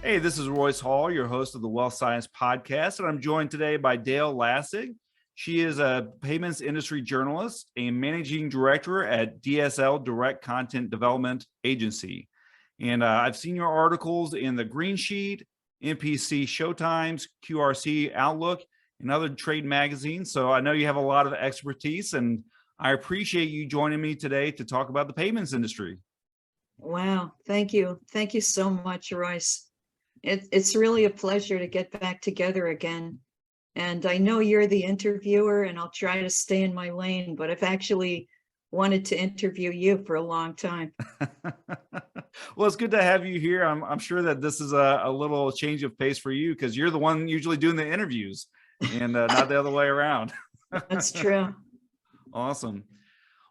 Hey, this is Royce Hall, your host of the Wealth Science Podcast, and I'm joined today by Dale Laszig. She is a payments industry journalist and managing director at DSL Direct Content Development Agency. And I've seen your articles in the Green Sheet, NPC Showtimes, QRC Outlook, and other trade magazines. So I know you have a lot of expertise, and I appreciate you joining me today to talk about the payments industry. Wow, thank you. Thank you so much, Royce. It's really a pleasure to get back together again. And I know you're the interviewer, and I'll try to stay in my lane, but I've actually wanted to interview you for a long time. Well, it's good to have you here. I'm sure that this is a little change of pace for you because you're the one usually doing the interviews and not the other way around. That's true. Awesome.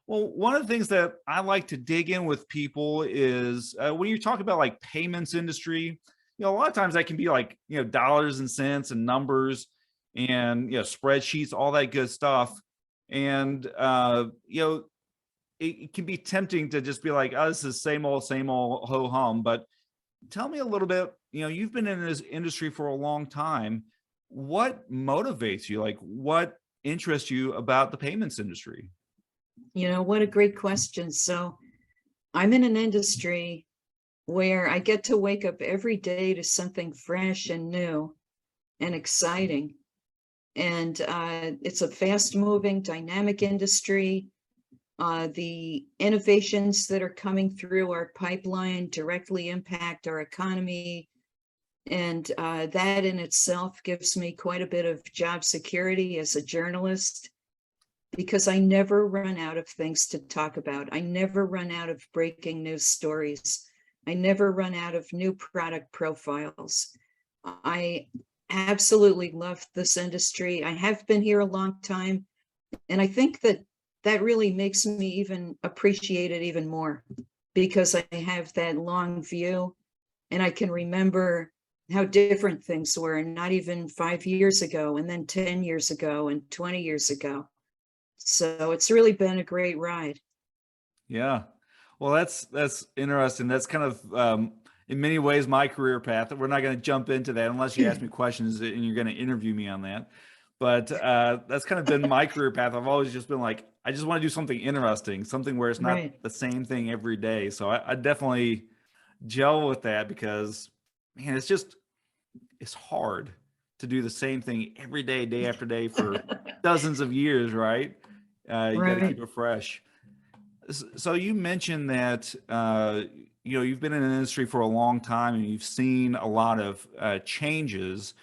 Well, one of the things that I like to dig in with people is when you talk about like payments industry, a lot of times that can be like, dollars and cents and numbers and, spreadsheets, all that good stuff. And, it can be tempting to just be like, oh, this is same old ho hum. But tell me a little bit, you've been in this industry for a long time. What motivates you? Like what interests you about the payments industry? What a great question. So I'm in an industry where I get to wake up every day to something fresh and new and exciting. And it's a fast-moving, dynamic industry. The innovations that are coming through our pipeline directly impact our economy. And that in itself gives me quite a bit of job security as a journalist, because I never run out of things to talk about. I never run out of breaking news stories. I never run out of new product profiles. I absolutely love this industry. I have been here a long time, and I think that really makes me even appreciate it even more, because I have that long view and I can remember how different things were, not even 5 years ago, and then 10 years ago and 20 years ago. So it's really been a great ride. Yeah. Well, that's interesting. That's kind of in many ways my career path. We're not going to jump into that unless you ask me questions and you're going to interview me on that. But that's kind of been my career path. I've always just been like, I just want to do something interesting, something where it's not Right. the same thing every day. So I definitely gel with that because, man, it's hard to do the same thing every day, day after day for dozens of years, right? You got to keep Right. it fresh. So you mentioned that you've been in an industry for a long time and you've seen a lot of changes.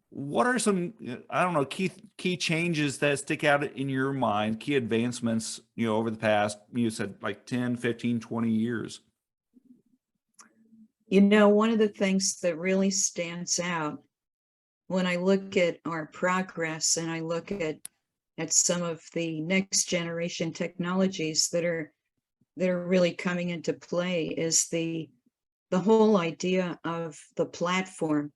What are some I don't know key changes that stick out in your mind, key advancements over the past, you said like 10, 15, 20 years? One of the things that really stands out when I look at our progress and I look at some of the next generation technologies that are really coming into play is the whole idea of the platform.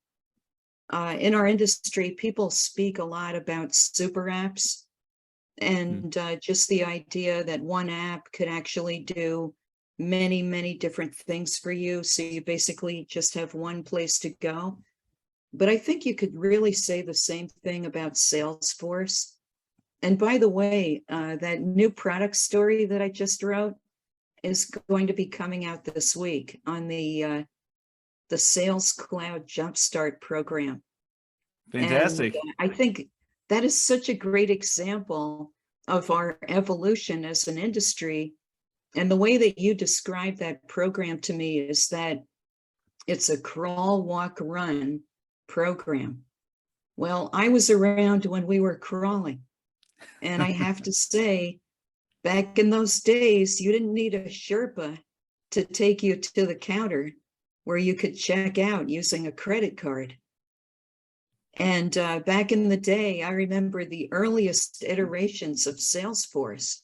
In our industry, people speak a lot about super apps and just the idea that one app could actually do many, many different things for you. So you basically just have one place to go. But I think you could really say the same thing about Salesforce. And by the way, that new product story that I just wrote is going to be coming out this week on the Sales Cloud Jumpstart program. Fantastic. And I think that is such a great example of our evolution as an industry. And the way that you describe that program to me is that it's a crawl, walk, run program. Well, I was around when we were crawling. And I have to say, back in those days, you didn't need a Sherpa to take you to the counter where you could check out using a credit card. And back in the day, I remember the earliest iterations of Salesforce,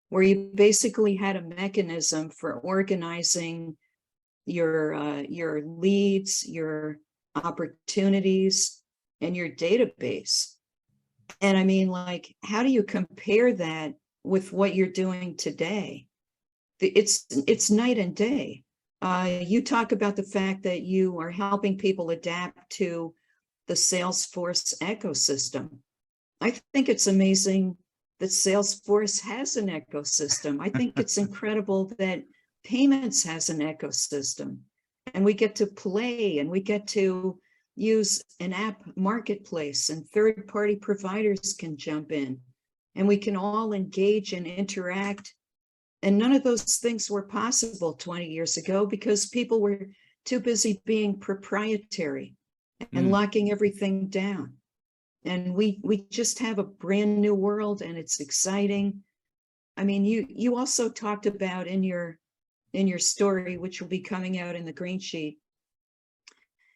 where you basically had a mechanism for organizing your leads, your opportunities, and your database. And I mean, like, how do you compare that with what you're doing today? It's night and day. You talk about the fact that you are helping people adapt to the Salesforce ecosystem. I think it's amazing that Salesforce has an ecosystem. I think it's incredible that payments has an ecosystem, and we get to play and we get to use an app marketplace, and third-party providers can jump in, and we can all engage and interact. And none of those things were possible 20 years ago because people were too busy being proprietary and locking everything down. And we just have a brand new world, and it's exciting. I mean, you also talked about in your story, which will be coming out in the green sheet,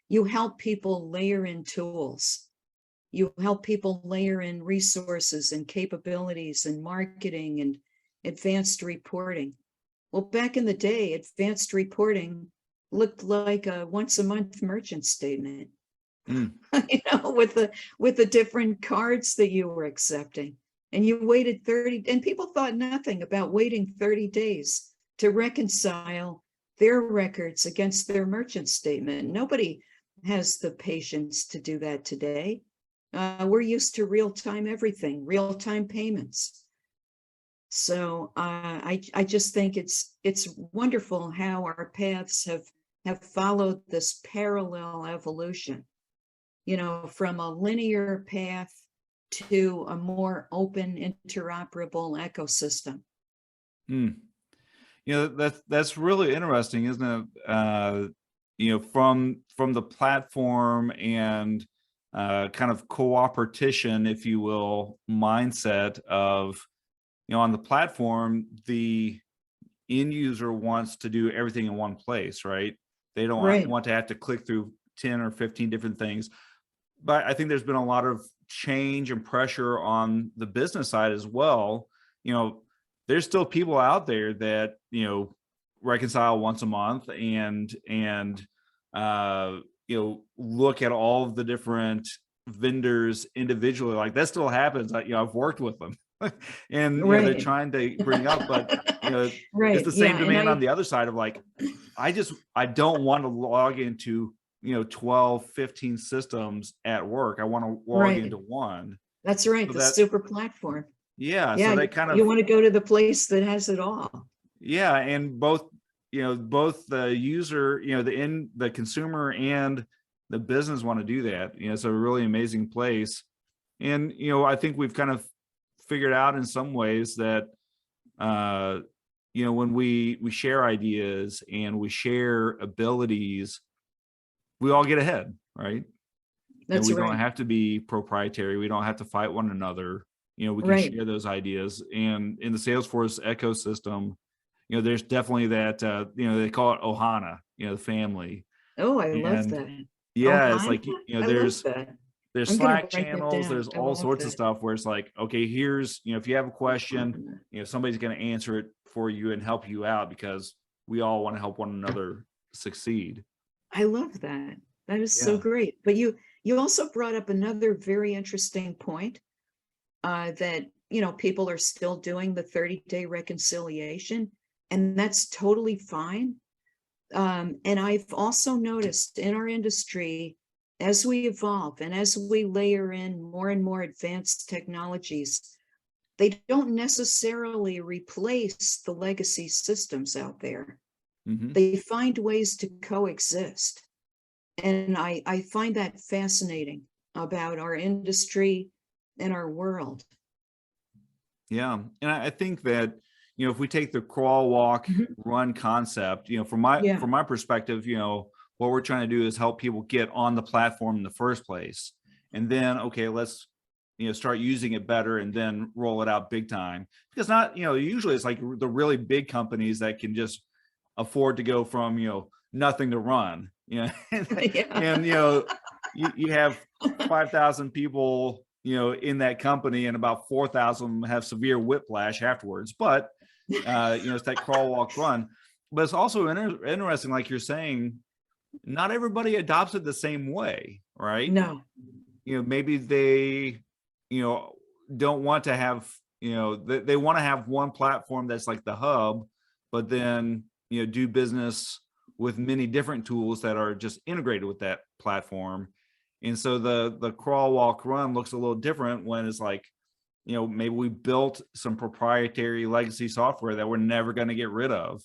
you help people layer in tools. You help people layer in resources and capabilities and marketing and advanced reporting. Well, back in the day, advanced reporting looked like a once a month merchant statement. With the different cards that you were accepting, and you waited 30, and people thought nothing about waiting 30 days to reconcile their records against their merchant statement. Nobody has the patience to do that today. We're used to real-time everything, real-time payments. So I just think it's wonderful how our paths have followed this parallel evolution, from a linear path to a more open, interoperable ecosystem. That's really interesting, isn't it? From the platform and kind of cooperation, if you will, mindset of, on the platform, the end user wants to do everything in one place, right? They don't want to have to click through 10 or 15 different things. But I think there's been a lot of change and pressure on the business side as well. There's still people out there that, reconcile once a month and look at all of the different vendors individually. Like, that still happens. I've worked with them and they're trying to bring up, but it's the same demand on the other side of like, I don't want to log into 12, 15 systems at work. I want to log into one. That's right. So the super platform. Yeah. So they kind of, you want to go to the place that has it all. Yeah. And both the user, the consumer and the business want to do that. It's a really amazing place. And, I think we've kind of figured out in some ways that, when we share ideas and we share abilities, we all get ahead, right? That's and we right. don't have to be proprietary. We don't have to fight one another. We can share those ideas. And in the Salesforce ecosystem, there's definitely that, they call it Ohana, the family. Oh, I love that. Yeah, Ohana? it's like, there's Slack channels, there's all sorts of stuff where it's like, okay, here's, if you have a question, somebody's going to answer it for you and help you out because we all want to help one another succeed. I love that. That is so great. But you also brought up another very interesting point, that, people are still doing the 30-day reconciliation, and that's totally fine. And I've also noticed in our industry, as we evolve and as we layer in more and more advanced technologies, they don't necessarily replace the legacy systems out there. They find ways to coexist. And I find that fascinating about our industry and our world. Yeah. And I think that, if we take the crawl, walk, run concept, from my perspective, what we're trying to do is help people get on the platform in the first place. And then, okay, let's, start using it better and then roll it out big time. Because usually it's like the really big companies that can just afford to go from, nothing to run, and you have 5,000 people, in that company, and about 4,000 have severe whiplash afterwards. But, it's that crawl, walk, run. But it's also interesting, like you're saying, not everybody adopts it the same way, right? No. Maybe they, don't want to have, they want to have one platform that's like the hub, but then, do business with many different tools that are just integrated with that platform. And so the crawl, walk, run looks a little different when it's like, maybe we built some proprietary legacy software that we're never going to get rid of.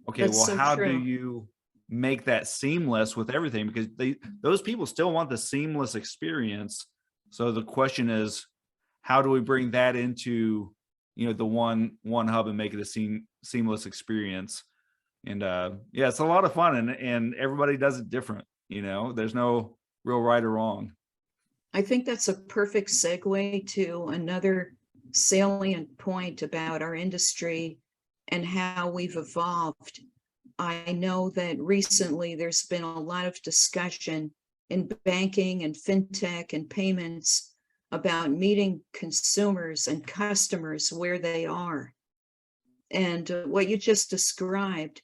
Okay, That's well, so how do true. you make that seamless with everything? Because those people still want the seamless experience. So the question is, how do we bring that into, the one hub and make it a seamless experience? And yeah, it's a lot of fun, and everybody does it different. There's no real right or wrong. I think that's a perfect segue to another salient point about our industry and how we've evolved. I know that recently there's been a lot of discussion in banking and fintech and payments about meeting consumers and customers where they are. And what you just described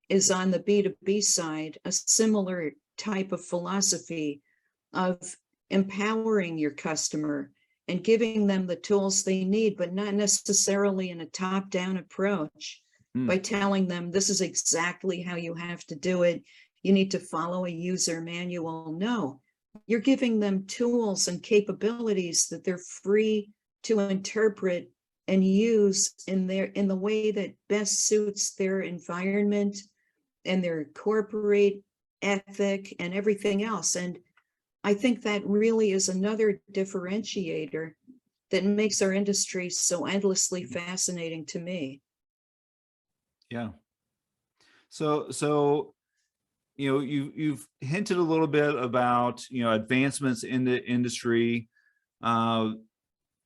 is on the B2B side, a similar type of philosophy of empowering your customer and giving them the tools they need, but not necessarily in a top-down approach by telling them this is exactly how you have to do it. You need to follow a user manual. No, you're giving them tools and capabilities that they're free to interpret and use in the way that best suits their environment and their corporate ethic and everything else. And I think that really is another differentiator that makes our industry so endlessly fascinating to me. Yeah. So you've hinted a little bit about advancements in the industry, and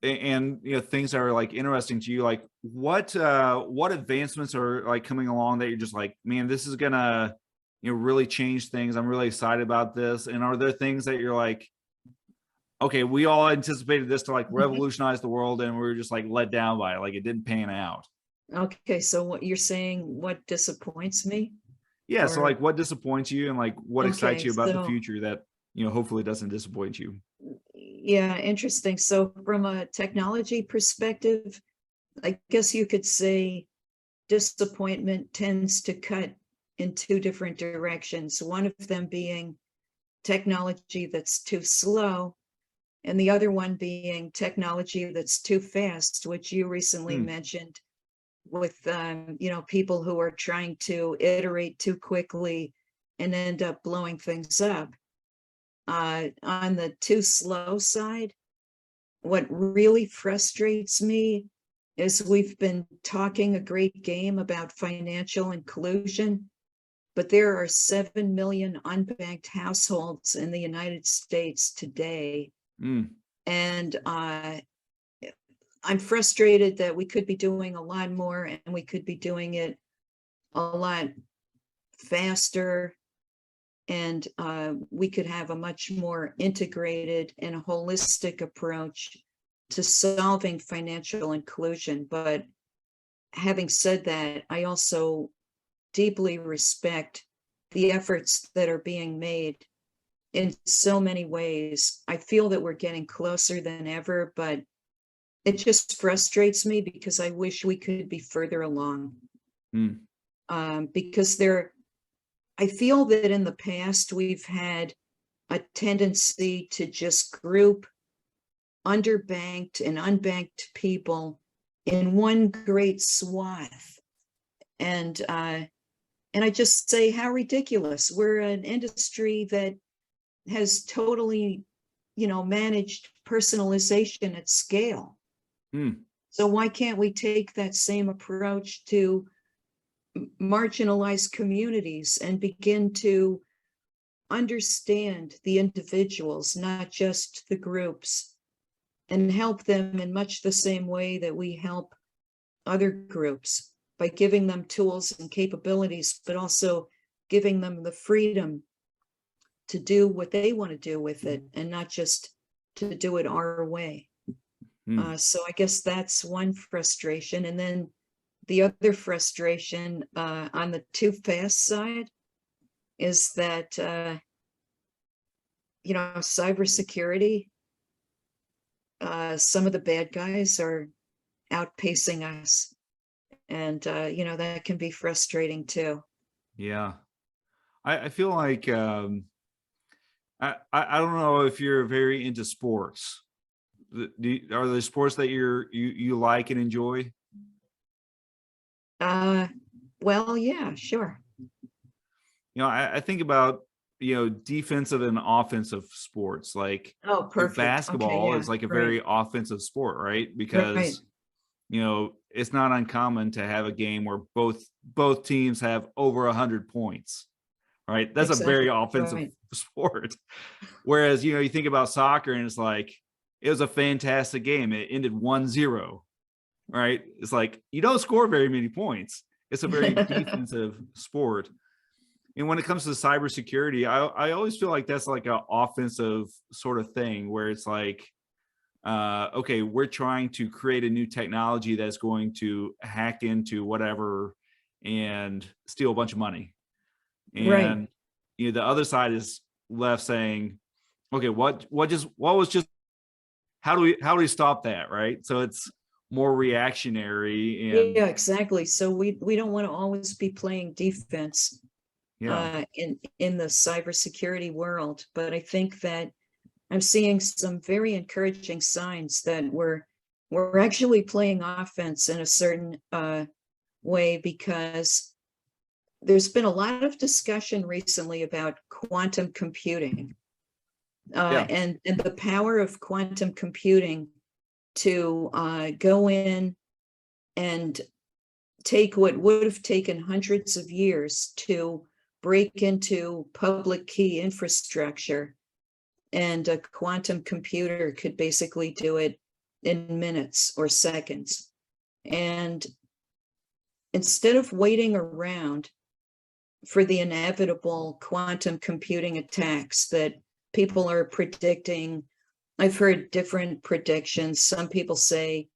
things that are like interesting to you. Like what advancements are like coming along that you're just like, man, this is gonna really change things. I'm really excited about this. And are there things that you're like, okay, we all anticipated this to like revolutionize the world, and we were just like let down by it, like it didn't pan out? Okay, so what you're saying, what disappoints me? Yeah. So Or, like what disappoints you, and like what excites okay, you about the so future that hopefully doesn't disappoint you? yeah, interesting. So from a technology perspective, I guess you could say disappointment tends to cut in two different directions. One of them being technology that's too slow, and the other one being technology that's too fast, which you recently mentioned with people who are trying to iterate too quickly and end up blowing things up. On the too slow side, what really frustrates me is we've been talking a great game about financial inclusion, but there are 7 million unbanked households in the United States today. And I'm frustrated that we could be doing a lot more, and we could be doing it a lot faster, and we could have a much more integrated and holistic approach to solving financial inclusion. But having said that, I also deeply respect the efforts that are being made in so many ways. I feel that we're getting closer than ever, but it just frustrates me because I wish we could be further along. Because I feel that in the past we've had a tendency to just group underbanked and unbanked people in one great swath. And I just say, how ridiculous. We're an industry that has totally, managed personalization at scale. So why can't we take that same approach to marginalized communities and begin to understand the individuals, not just the groups, and help them in much the same way that we help other groups, by giving them tools and capabilities, but also giving them the freedom to do what they want to do with it, and not just to do it our way. So I guess that's one frustration. And then the other frustration on the too fast side is that, cybersecurity, some of the bad guys are outpacing us. And, that can be frustrating too. Yeah. I feel like I don't know if you're very into sports. Are there sports that you like and enjoy? Uh, well, yeah, sure. I think about defensive and offensive sports. Oh, perfect. Okay, Basketball yeah, is like a right, very offensive sport, right? right. Because it's not uncommon to have a game where both teams have over 100 points, right? That's a very Exactly, offensive right. sport. Whereas, you think about soccer and it's like, it was a fantastic game. It ended 1-0, right? It's like, you don't score very many points. It's a very defensive sport. And when it comes to cybersecurity, I always feel like that's like an offensive sort of thing where it's like, okay, we're trying to create a new technology that's going to hack into whatever and steal a bunch of money. Right. And the other side is left saying, okay, what was just how do we stop that, right? So it's more reactionary and Yeah, exactly. So we don't want to always be playing defense yeah, in the cybersecurity world, but I think that I'm seeing some very encouraging signs that we're actually playing offense in a certain way, because there's been a lot of discussion recently about quantum computing, yeah, and the power of quantum computing to go in and take what would have taken hundreds of years to break into public key infrastructure, and a quantum computer could basically do it in minutes or seconds. And instead of waiting around for the inevitable quantum computing attacks that people are predicting, I've heard different predictions. Some people say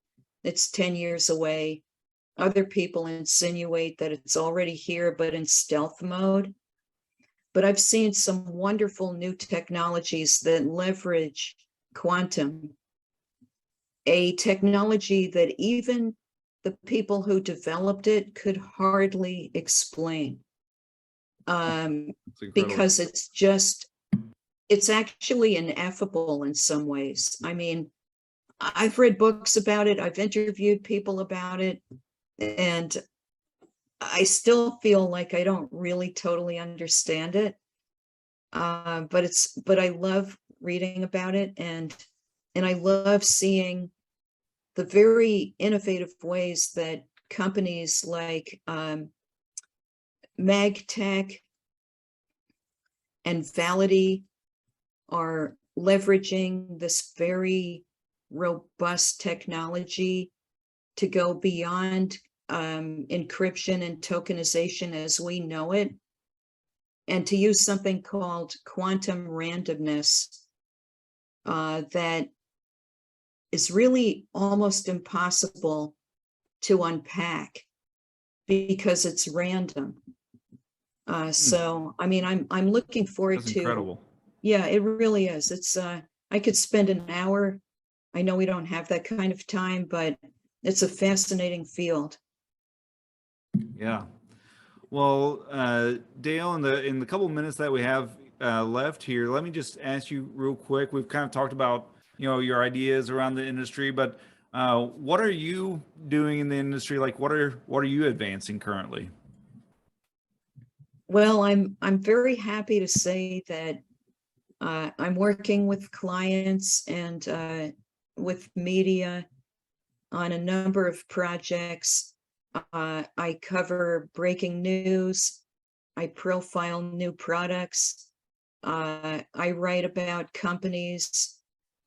it's 10 years away. Other people insinuate that it's already here, but in stealth mode. But I've seen some wonderful new technologies that leverage quantum, a technology that even the people who developed it could hardly explain, it's incredible. because it's actually ineffable in some ways. I mean, I've read books about it, I've interviewed people about it, and I still feel like I don't really totally understand it. But I love reading about it, and I love seeing the very innovative ways that companies like MagTech and Validity are leveraging this very robust technology to go beyond encryption and tokenization as we know it, and to use something called quantum randomness that is really almost impossible to unpack because it's random. So, I mean, I'm looking forward That's to, incredible. yeah, it really is. It's, I could spend an hour. I know we don't have that kind of time, but it's a fascinating field. Yeah. Well, Dale, in the couple of minutes that we have left here, let me just ask you real quick. We've kind of talked about your ideas around the industry, but what are you doing in the industry? Like, what are you advancing currently? Well, I'm very happy to say that I'm working with clients and with media on a number of projects. I cover breaking news. I profile new products. I write about companies,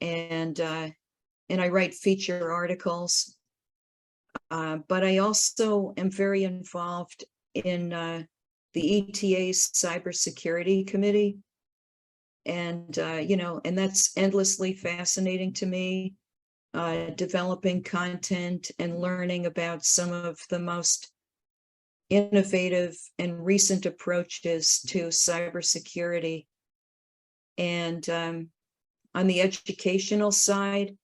and I write feature articles. But I also am very involved in the ETA's cybersecurity committee, and and that's endlessly fascinating to me. Developing content and learning about some of the most innovative and recent approaches to cybersecurity. And on the educational side,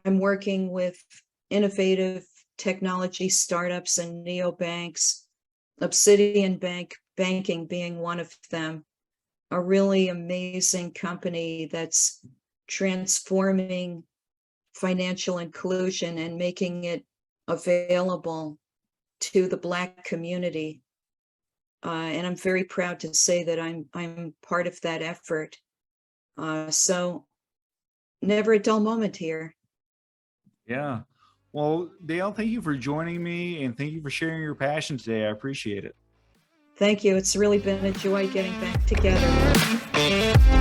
I'm working with innovative technology startups and neobanks. Obsidian Bank Banking being one of them, a really amazing company that's transforming financial inclusion and making it available to the Black community. And I'm very proud to say that I'm part of that effort. So never a dull moment here. Yeah. Well, Dale, thank you for joining me and thank you for sharing your passion today. I appreciate it. Thank you. It's really been a joy getting back together.